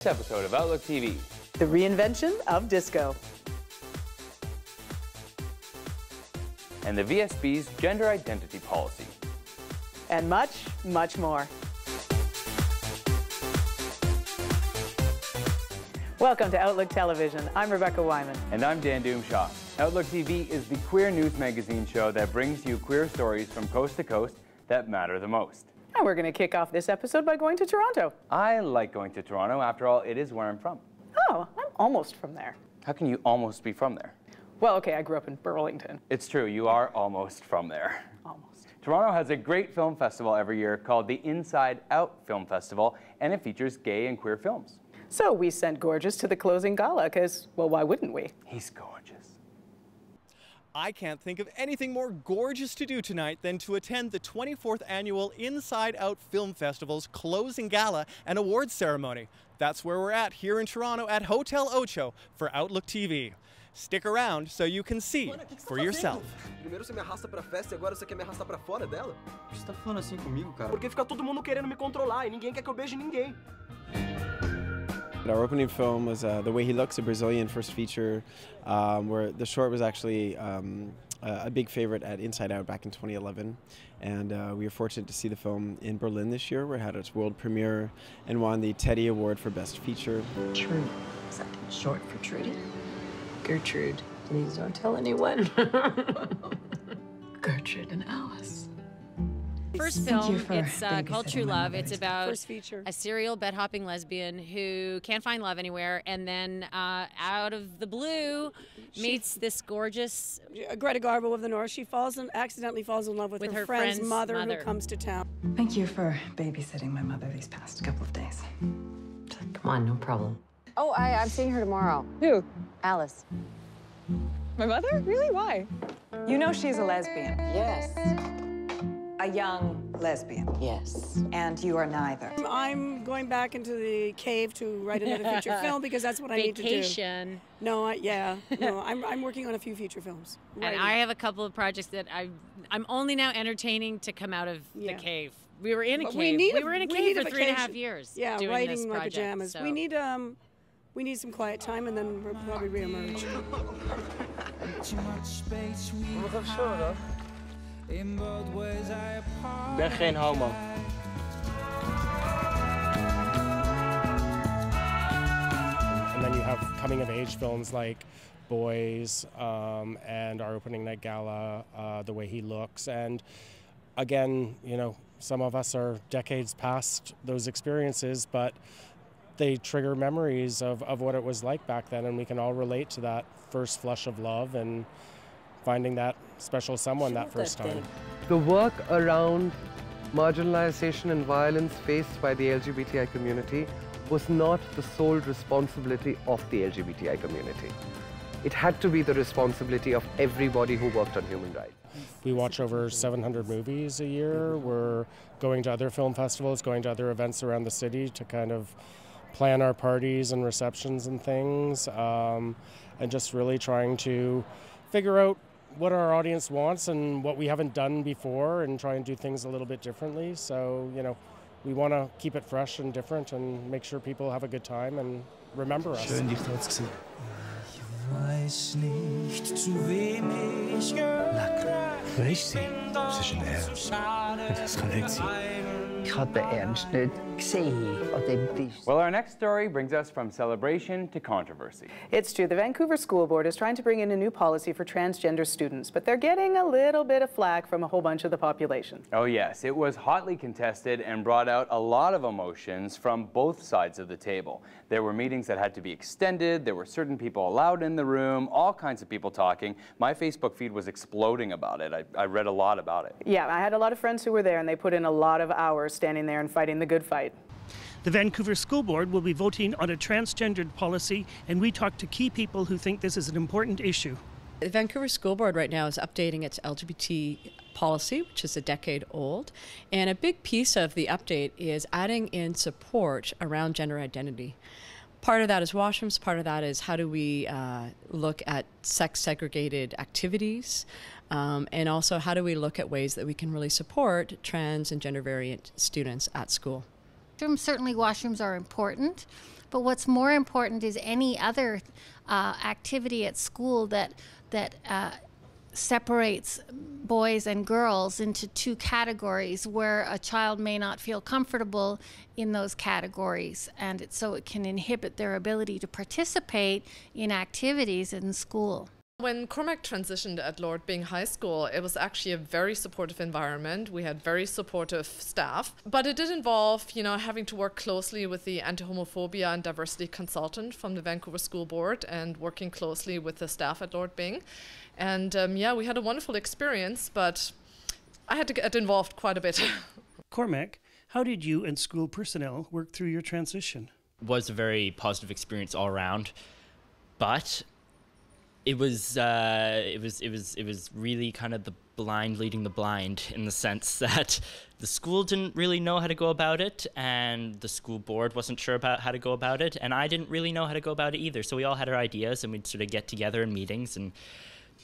This episode of Outlook TV. The reinvention of disco. And the VSB's gender identity policy. And much, much more. Welcome to Outlook Television. I'm Rebecca Wyman. And I'm Dan Doomshaw. Outlook TV is the queer news magazine show that brings you queer stories from coast to coast that matter the most. And we're going to kick off this episode by going to Toronto. I like going to Toronto. After all, it is where I'm from. Oh, I'm almost from there. How can you almost be from there? Well, okay, I grew up in Burlington. It's true, you are almost from there. Almost. Toronto has a great film festival every year called the Inside Out Film Festival, and it features gay and queer films. So we sent Gorgeous to the closing gala because, well, why wouldn't we? He's gorgeous. I can't think of anything more gorgeous to do tonight than to attend the 24th annual Inside Out Film Festival's closing gala and awards ceremony. That's where we're at here in Toronto at Hotel Ocho for Outlook TV. Stick around so you can see for yourself. Primeiro você me arrasta pra festa e agora você quer me arrastar pra fora dela? Por que você tá falando assim comigo, cara? Porque fica todo mundo querendo me controlar e ninguém quer que eu beije ninguém. Our opening film was The Way He Looks, a Brazilian first feature, where the short was actually a big favorite at Inside Out back in 2011. And we were fortunate to see the film in Berlin this year, where it had its world premiere and won the Teddy Award for Best Feature. Trude. Is that short for Trudy? Gertrude. Please don't tell anyone. Gertrude and Alice. First film, it's called True Love. It's about feature. a serial bed-hopping lesbian who can't find love anywhere, and then out of the blue meets this gorgeous Greta Garbo of the North. She accidentally falls in love with her friend's mother who comes to town. Thank you for babysitting my mother these past couple of days. Come on, no problem. Oh, I'm seeing her tomorrow. Who? Alice. My mother? Really? Why? You know she's a lesbian. Yes. A young lesbian. Yes. And you are neither. I'm going back into the cave to write another feature film because that's what I need to do. vacation. No, I'm working on a few feature films. And I have a couple of projects that I'm only now entertaining to come out of the cave. We were in a cave. We were in a cave for 3.5 years. Yeah, doing writing this my project, pajamas. so. We need some quiet time and then we'll probably reemerge. Ik ben geen homo. And then you have coming-of-age films like Boys and our opening night gala, The Way He Looks. And again, you know, some of us are decades past those experiences, but they trigger memories of what it was like back then, and we can all relate to that first flush of love and finding that special someone that first time. The work around marginalization and violence faced by the LGBTI community was not the sole responsibility of the LGBTI community. It had to be the responsibility of everybody who worked on human rights. We watch over 700 movies a year. We're going to other film festivals, going to other events around the city to kind of plan our parties and receptions and things, and just really trying to figure out what our audience wants and what we haven't done before and try and do things a little bit differently. So, you know, we want to keep it fresh and different and make sure people have a good time and remember us. Schön, dich dort zu sehen. Ich weiß nicht, zu wem ich gehöre. Richtig, zwischen der. Das kann nicht sein. Ich hatte Ernst nicht gesehen an dem Tisch. Well, our next story brings us from celebration to controversy. It's true, the Vancouver School Board is trying to bring in a new policy for transgender students, but they're getting a little bit of flack from a whole bunch of the population. Oh yes, it was hotly contested and brought out a lot of emotions from both sides of the table. There were meetings that had to be extended, there were certain people allowed in the room, all kinds of people talking. My Facebook feed was exploding about it. I read a lot about it. Yeah, I had a lot of friends who were there and they put in a lot of hours standing there and fighting the good fight. The Vancouver School Board will be voting on a transgendered policy, and we talked to key people who think this is an important issue. The Vancouver School Board right now is updating its LGBT policy, which is a decade old, and a big piece of the update is adding in support around gender identity. Part of that is washrooms, part of that is how do we look at sex-segregated activities, and also how do we look at ways that we can really support trans and gender variant students at school. Certainly washrooms are important, But what's more important is any other activity at school that separates boys and girls into two categories where a child may not feel comfortable in those categories, and so it can inhibit their ability to participate in activities in school. When Cormac transitioned at Lord Byng High School, it was actually a very supportive environment. We had very supportive staff, but it did involve, having to work closely with the anti-homophobia and diversity consultant from the Vancouver School Board and working closely with the staff at Lord Byng. And we had a wonderful experience, but I had to get involved quite a bit. Cormac, how did you and school personnel work through your transition? It was a very positive experience all around, but it was really kind of the blind leading the blind, in the sense that the school didn't really know how to go about it, and the school board wasn't sure about how to go about it, and I didn't really know how to go about it either. So we all had our ideas, and we'd sort of get together in meetings and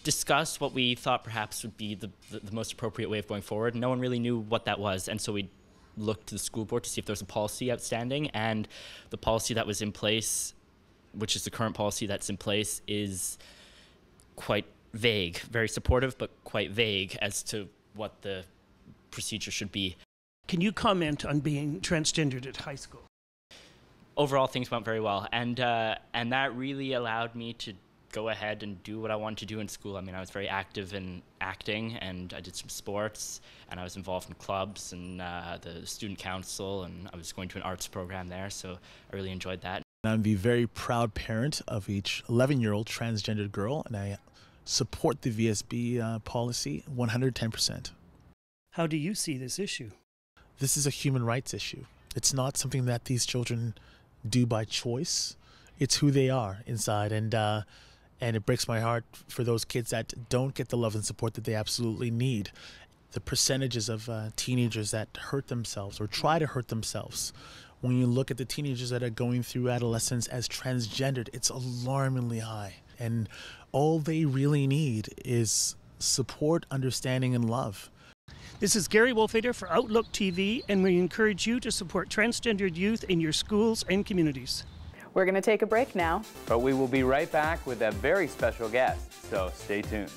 discuss what we thought perhaps would be the most appropriate way of going forward. No one really knew what that was, and so we looked to the school board to see if there was a policy outstanding, and the policy that was in place, which is the current policy that's in place, is quite vague, very supportive, but quite vague as to what the procedure should be. Can you comment on being transgendered at high school? Overall, things went very well, and that really allowed me to go ahead and do what I wanted to do in school. I mean, I was very active in acting, and I did some sports, and I was involved in clubs and the student council, and I was going to an arts program there, so I really enjoyed that. I'm the very proud parent of each 11-year-old transgendered girl, and I support the VSB policy 110%. How do you see this issue? This is a human rights issue. It's not something that these children do by choice. It's who they are inside, and it breaks my heart for those kids that don't get the love and support that they absolutely need. The percentages of teenagers that hurt themselves or try to hurt themselves, when you look at the teenagers that are going through adolescence as transgendered, it's alarmingly high. And all they really need is support, understanding, and love. This is Gary Wolfader for Outlook TV, and we encourage you to support transgendered youth in your schools and communities. We're going to take a break now. But we will be right back with a very special guest, so stay tuned.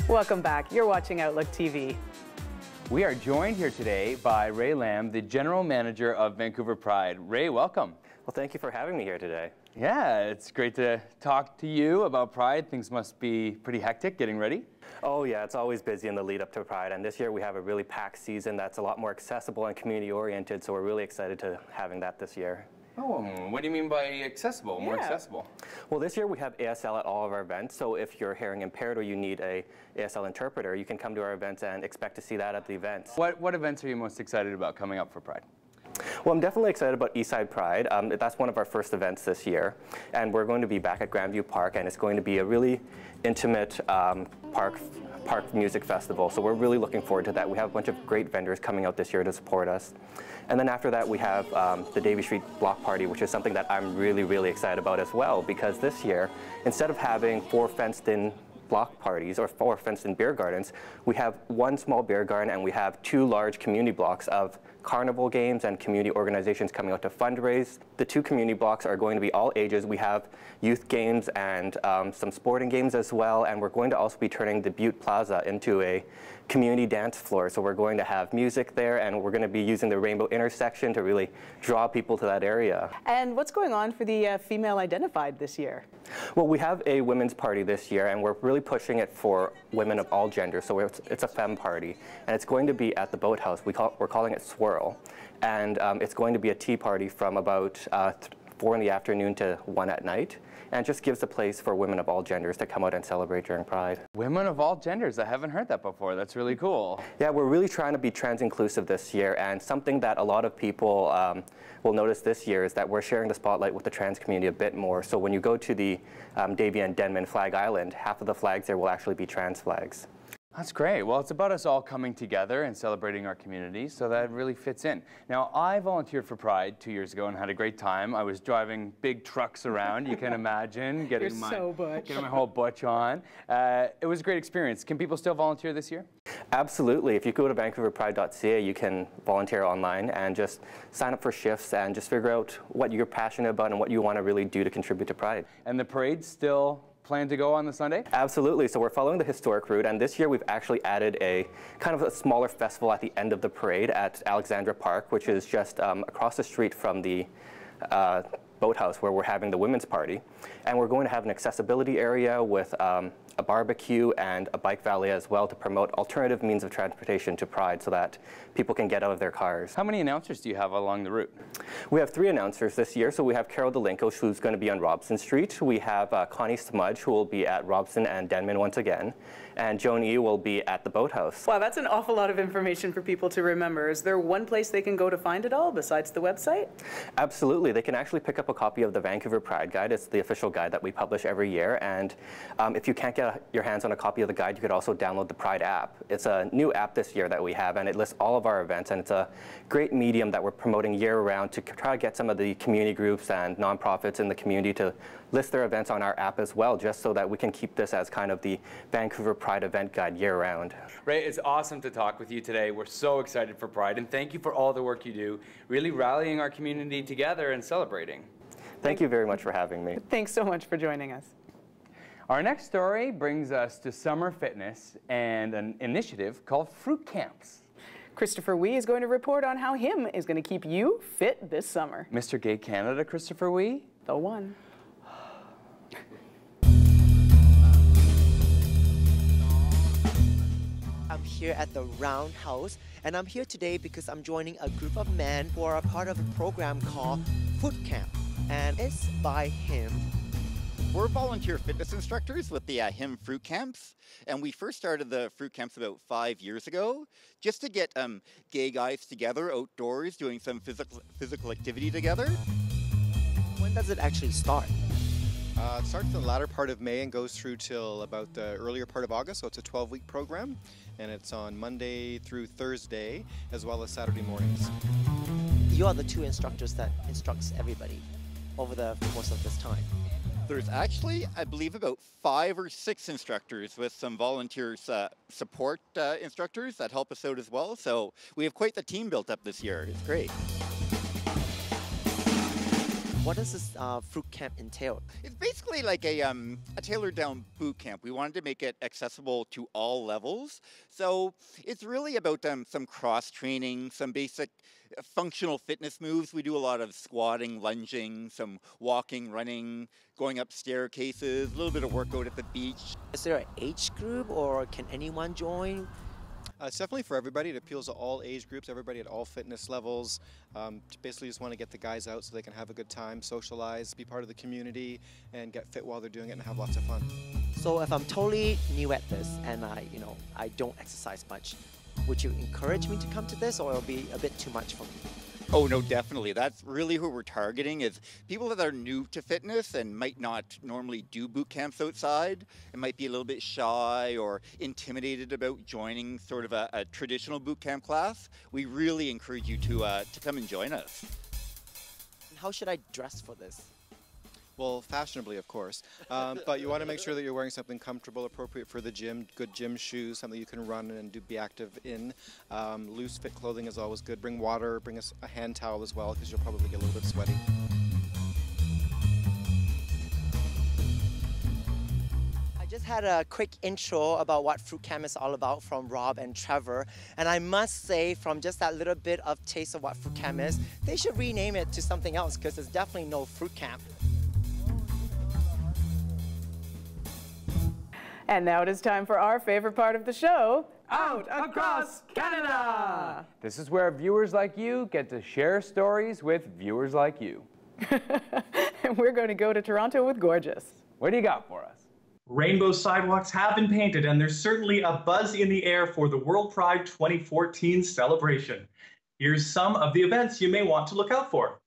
Welcome back. You're watching Outlook TV. We are joined here today by Ray Lamb, the General Manager of Vancouver Pride. Ray, welcome. Well, thank you for having me here today. Yeah, it's great to talk to you about Pride. Things must be pretty hectic getting ready. Oh yeah, it's always busy in the lead up to Pride, and this year we have a really packed season that's a lot more accessible and community oriented, so we're really excited to having that this year. Oh, what do you mean by accessible, more accessible? Well, this year we have ASL at all of our events, so if you're hearing impaired or you need a ASL interpreter, you can come to our events and expect to see that at the events. What events are you most excited about coming up for Pride? Well, I'm definitely excited about Eastside Pride. That's one of our first events this year, and we're going to be back at Grandview Park, and it's going to be a really intimate park music festival, so we're really looking forward to that. We have a bunch of great vendors coming out this year to support us. And then after that, we have the Davie Street Block Party, which is something that I'm really, really excited about as well, because this year, instead of having 4 fenced-in block parties or 4 fenced-in beer gardens, we have 1 small beer garden, and we have 2 large community blocks of carnival games and community organizations coming out to fundraise. The 2 community blocks are going to be all ages. We have youth games and some sporting games as well, and we're going to also be turning the Butte Plaza into a community dance floor. So we're going to have music there, and we're going to be using the rainbow intersection to really draw people to that area. And what's going on for the female identified this year? Well, we have a women's party this year, and we're really pushing it for women of all genders. So it's a femme party, and it's going to be at the Boathouse. We're calling it Swirl, and it's going to be a tea party from about 4 in the afternoon to 1 at night, and it just gives a place for women of all genders to come out and celebrate during Pride. Women of all genders, I haven't heard that before. That's really cool. Yeah, we're really trying to be trans-inclusive this year, and something that a lot of people will notice this year is that we're sharing the spotlight with the trans community a bit more. So when you go to the Davie and Denman Flag Island, half of the flags there will actually be trans flags. That's great. Well, it's about us all coming together and celebrating our community, so that really fits in. Now, I volunteered for Pride 2 years ago and had a great time. I was driving big trucks around, you can imagine, getting my whole butch on. It was a great experience. Can people still volunteer this year? Absolutely. If you go to vancouverpride.ca, you can volunteer online and just sign up for shifts and just figure out what you're passionate about and what you want to really do to contribute to Pride. And the parade's still plan to go on the Sunday? Absolutely. So we're following the historic route, and this year we've actually added a kind of a smaller festival at the end of the parade at Alexandra Park, which is just across the street from the boathouse where we're having the women's party. And we're going to have an accessibility area with a barbecue and a bike valet as well to promote alternative means of transportation to Pride so that people can get out of their cars. How many announcers do you have along the route? We have 3 announcers this year. So we have Carol Delinko, who's going to be on Robson Street. We have Connie Smudge, who will be at Robson and Denman once again. And Joan E. will be at the boathouse. Wow, that's an awful lot of information for people to remember. Is there one place they can go to find it all besides the website? Absolutely. They can actually pick up a copy of the Vancouver Pride Guide. It's the official guide that we publish every year. And if you can't get your hands on a copy of the guide, you could also download the Pride app. It's a new app this year that we have, and it lists all of our events. And it's a great medium that we're promoting year-round to try to get some of the community groups and nonprofits in the community to list their events on our app as well, just so that we can keep this as kind of the Vancouver Pride event guide year-round. Ray, it's awesome to talk with you today. We're so excited for Pride, and thank you for all the work you do, really rallying our community together and celebrating. Thank you very much for having me. Thanks so much for joining us. Our next story brings us to summer fitness and an initiative called Fruit Camps. Christopher Wee is going to report on how him is going to keep you fit this summer. Mr. Gay Canada, Christopher Wee? The one. I'm here at the Roundhouse, and I'm here today because I'm joining a group of men who are a part of a program called Foot Camp, and it's by him. We're volunteer fitness instructors with the HIM Fruit Camps, and we first started the Fruit Camps about 5 years ago, just to get gay guys together outdoors doing some physical activity together. When does it actually start? It starts in the latter part of May and goes through till about the earlier part of August, so it's a 12-week program, and it's on Monday through Thursday, as well as Saturday mornings. You are the 2 instructors that instructs everybody over the course of this time. There's actually, I believe, about 5 or 6 instructors with some volunteers, support instructors that help us out as well, so we have quite the team built up this year. It's great. What does this fruit camp entail? It's basically like a tailored down boot camp. We wanted to make it accessible to all levels. So it's really about some cross training, some basic functional fitness moves. We do a lot of squatting, lunging, some walking, running, going up staircases, a little bit of workout at the beach. Is there an age group or can anyone join? It's definitely for everybody. It appeals to all age groups, everybody at all fitness levels. Basically just want to get the guys out so they can have a good time, socialize, be part of the community, and get fit while they're doing it and have lots of fun. So if I'm totally new at this and I don't exercise much, would you encourage me to come to this, or it'll be a bit too much for me? Oh, no, definitely. That's really who we're targeting, is people that are new to fitness and might not normally do boot camps outside and might be a little bit shy or intimidated about joining sort of a traditional boot camp class. We really encourage you to come and join us. How should I dress for this? Well, fashionably, of course, but you want to make sure that you're wearing something comfortable, appropriate for the gym, good gym shoes, something you can run and be active in. Loose fit clothing is always good. Bring water, bring a hand towel as well, because you'll probably get a little bit sweaty. I just had a quick intro about what Fruit Camp is all about from Rob and Trevor, and I must say, from just that little bit of taste of what Fruit Camp is, they should rename it to something else, because it's definitely no Fruit Camp. And now it is time for our favorite part of the show, Out Across Canada! This is where viewers like you get to share stories with viewers like you. And we're going to go to Toronto with Gorgeous. What do you got for us? Rainbow sidewalks have been painted, and there's certainly a buzz in the air for the World Pride 2014 celebration. Here's some of the events you may want to look out for.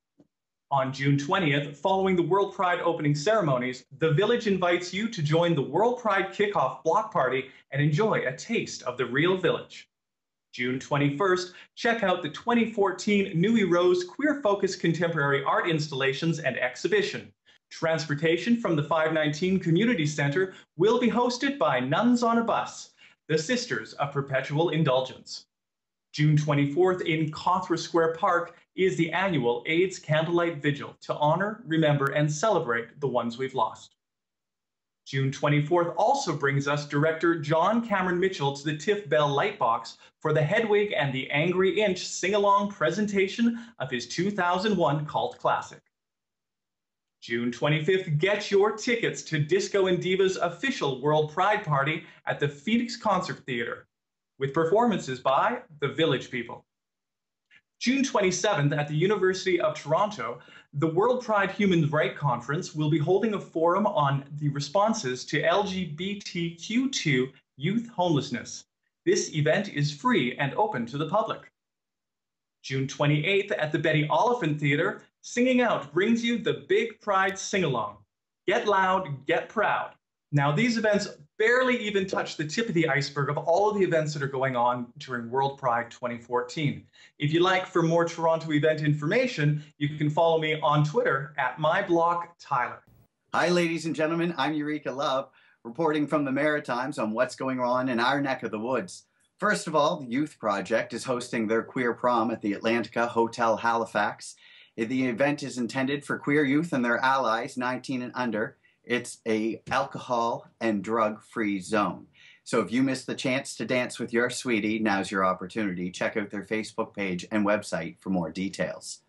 On June 20th, following the World Pride opening ceremonies, the Village invites you to join the World Pride kickoff block party and enjoy a taste of the real Village. June 21st, check out the 2014 Nui Rose queer-focused contemporary art installations and exhibition. Transportation from the 519 Community Center will be hosted by Nuns on a Bus, the Sisters of Perpetual Indulgence. June 24th in Cawthra Square Park is the annual AIDS Candlelight Vigil to honor, remember, and celebrate the ones we've lost. June 24th also brings us director John Cameron Mitchell to the Tiff Bell Lightbox for the Hedwig and the Angry Inch sing-along presentation of his 2001 cult classic. June 25th, get your tickets to Disco and Diva's official World Pride Party at the Phoenix Concert Theatre, with performances by the Village People. June 27th, at the University of Toronto, the World Pride Human Rights Conference will be holding a forum on the responses to LGBTQ2 youth homelessness. This event is free and open to the public. June 28th, at the Betty Oliphant Theatre, Singing Out brings you the Big Pride Sing-Along. Get loud, get proud. Now, these events barely even touch the tip of the iceberg of all of the events that are going on during World Pride 2014. If you'd like for more Toronto event information, you can follow me on Twitter at @MyBlockTyler. Hi, ladies and gentlemen. I'm Eureka Love, reporting from the Maritimes on what's going on in our neck of the woods. First of all, the Youth Project is hosting their queer prom at the Atlantica Hotel Halifax. The event is intended for queer youth and their allies, 19 and under. It's a alcohol and drug-free zone. So if you missed the chance to dance with your sweetie, now's your opportunity. Check out their Facebook page and website for more details.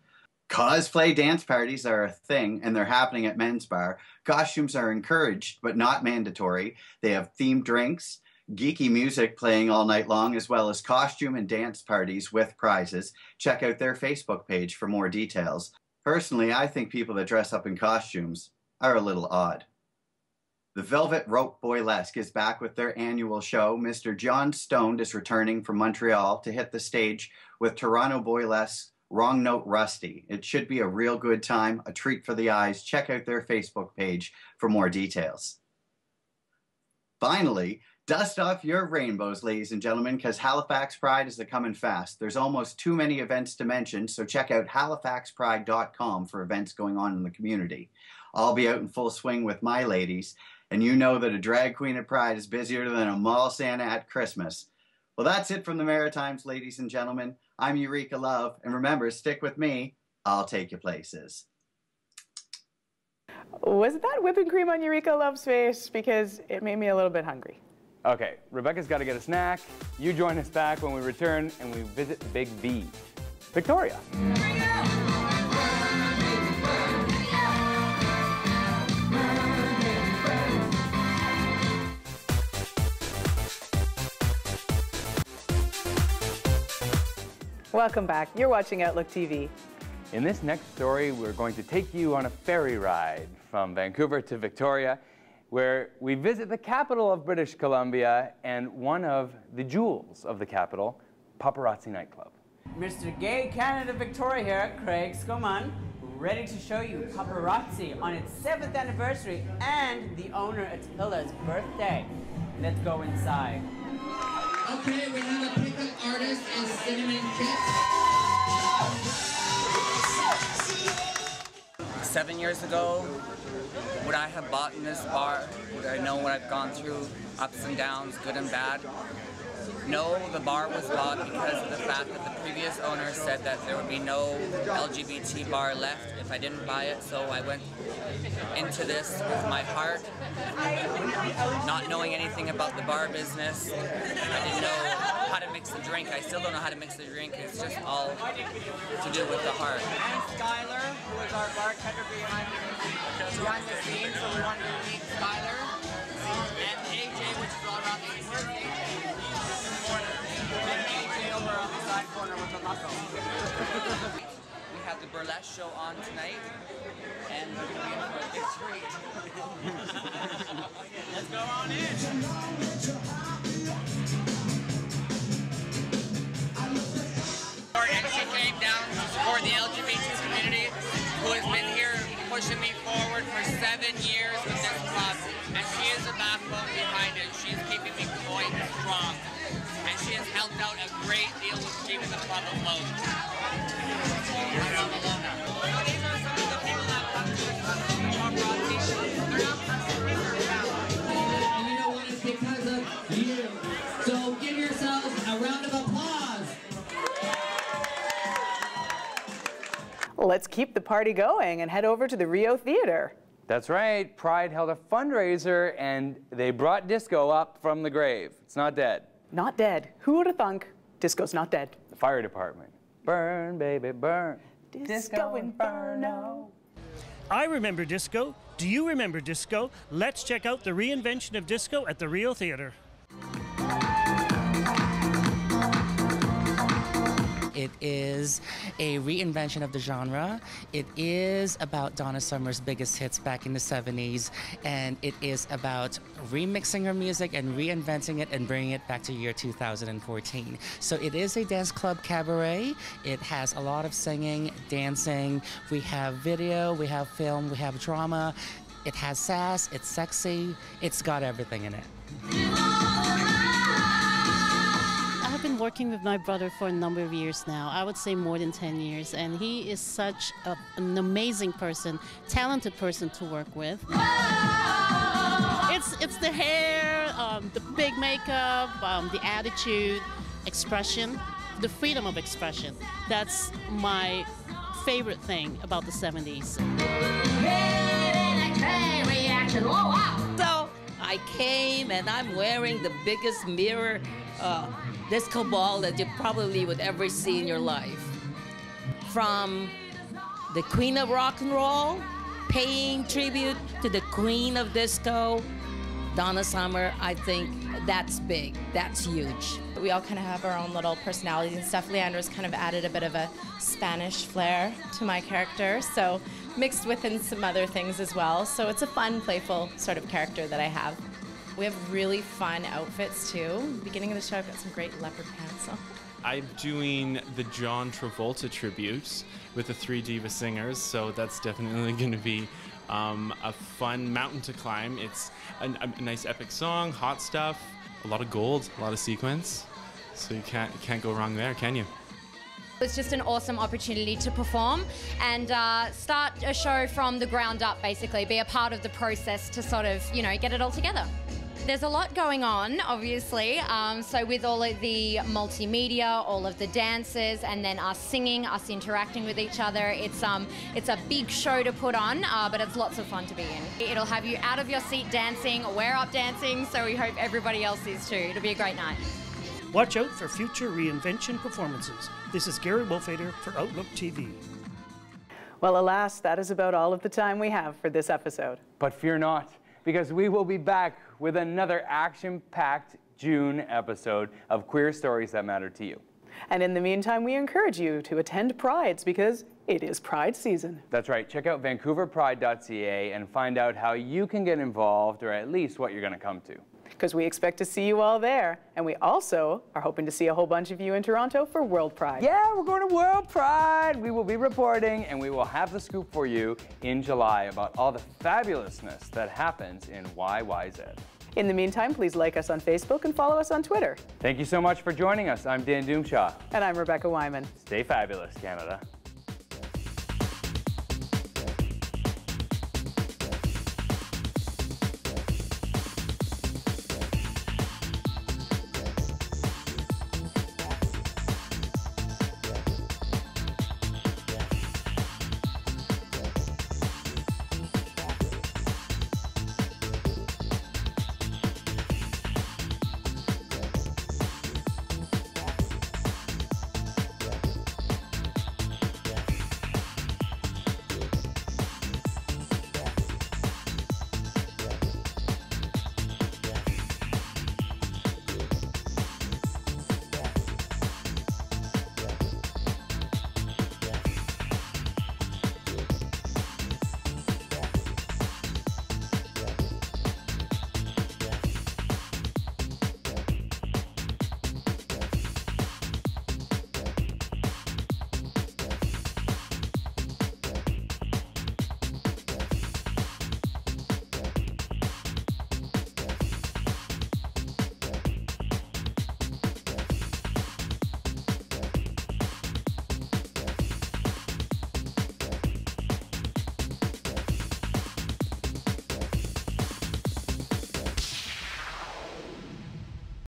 Cosplay dance parties are a thing, and they're happening at Men's Bar. Costumes are encouraged, but not mandatory. They have themed drinks, geeky music playing all night long, as well as costume and dance parties with prizes. Check out their Facebook page for more details. Personally, I think people that dress up in costumes are a little odd. The Velvet Rope Boylesque is back with their annual show. Mr. John Stone is returning from Montreal to hit the stage with Toronto Boylesque Wrong Note Rusty. It should be a real good time, a treat for the eyes. Check out their Facebook page for more details. Finally, dust off your rainbows, ladies and gentlemen, because Halifax Pride is a-coming fast. There's almost too many events to mention, so check out halifaxpride.com for events going on in the community. I'll be out in full swing with my ladies, and you know that a drag queen at Pride is busier than a mall Santa at Christmas. Well, that's it from the Maritimes, ladies and gentlemen. I'm Eureka Love, and remember, stick with me. I'll take you places. Was that whipping cream on Eureka Love's face? Because it made me a little bit hungry. Okay, Rebecca's got to get a snack. You join us back when we return and we visit Big V, Victoria. Welcome back. You're watching Outlook TV. In this next story, we're going to take you on a ferry ride from Vancouver to Victoria, where we visit the capital of British Columbia and one of the jewels of the capital, Paparazzi Nightclub. Mr. Gay Canada Victoria here, Craig Scoman, ready to show you Paparazzi on its 7th anniversary and the owner Attila's birthday. Let's go inside. Okay, we have a pickup artist in Cinnamon Kits. 7 years ago, would I have bought in this bar? Would I know what I've gone through, ups and downs, good and bad? No, the bar was bought because of the fact that the previous owner said that there would be no LGBT bar left if I didn't buy it, so I went into this with my heart, not knowing anything about the bar business. I didn't know how to mix the drink. I still don't know how to mix the drink. It's just all to do with the heart. And Skylar, who is our bartender behind the scenes, so we wanted to meet Skylar. And AJ, which is all around the birthday. And AJ over on the side corner with the muscle. We have the burlesque show on tonight, and we're going to be in for a big treat. Let's go on in. And she came down to support the LGBT community, who has been pushing me forward for 7 years with this club, and she is the backbone behind it. She's keeping me going strong, and she has helped out a great deal with keeping the club afloat. And you know what? It's because of you. So give yourselves a round of applause. Let's keep the party going and head over to the Rio Theater. That's right. Pride held a fundraiser and they brought disco up from the grave. It's not dead. Not dead. Who would have thunk? Disco's not dead. The fire department. Burn, baby, burn. Disco Inferno. I remember disco. Do you remember disco? Let's check out the reinvention of disco at the Rio Theater. It is a reinvention of the genre. It is about Donna Summer's biggest hits back in the 70s, and it is about remixing her music and reinventing it and bringing it back to year 2014. So it is a dance club cabaret. It has a lot of singing, dancing. We have video, we have film, we have drama. It has sass, it's sexy, it's got everything in it. I've been working with my brother for a number of years now. I would say more than 10 years, and he is such an amazing person, talented person to work with. It's the hair, the big makeup, the attitude, expression, the freedom of expression. That's my favorite thing about the 70s. So I came and I'm wearing the biggest mirror disco ball that you probably would ever see in your life. From the queen of rock and roll, paying tribute to the queen of disco, Donna Summer. I think that's big, that's huge. We all kind of have our own little personalities and stuff. Leandra's kind of added a bit of a Spanish flair to my character, so mixed within some other things as well. So it's a fun, playful sort of character that I have. We have really fun outfits too. Beginning of the show, I've got some great leopard pants on. I'm doing the John Travolta tribute with the 3 Diva Singers, so that's definitely going to be a fun mountain to climb. It's a nice epic song, hot stuff, a lot of gold, a lot of sequence, so you can't go wrong there, can you? It's just an awesome opportunity to perform and start a show from the ground up, basically, be a part of the process to sort of, you know, get it all together. There's a lot going on, obviously, so with all of the multimedia, all of the dances, and then us singing, us interacting with each other, it's a big show to put on, but it's lots of fun to be in. It'll have you out of your seat dancing, we're up dancing, so we hope everybody else is too. It'll be a great night. Watch out for future reinvention performances. This is Gary Wolfader for Outlook TV. Well, alas, that is about all of the time we have for this episode. But fear not, because we will be back with another action-packed June episode of Queer Stories That Matter to You. And in the meantime, we encourage you to attend Prides because it is Pride season. That's right. Check out VancouverPride.ca and find out how you can get involved, or at least what you're going to come to. Because we expect to see you all there. And we also are hoping to see a whole bunch of you in Toronto for World Pride. Yeah, we're going to World Pride. We will be reporting, and we will have the scoop for you in July about all the fabulousness that happens in YYZ. In the meantime, please like us on Facebook and follow us on Twitter. Thank you so much for joining us. I'm Dan Doomshaw. And I'm Rebecca Wyman. Stay fabulous, Canada.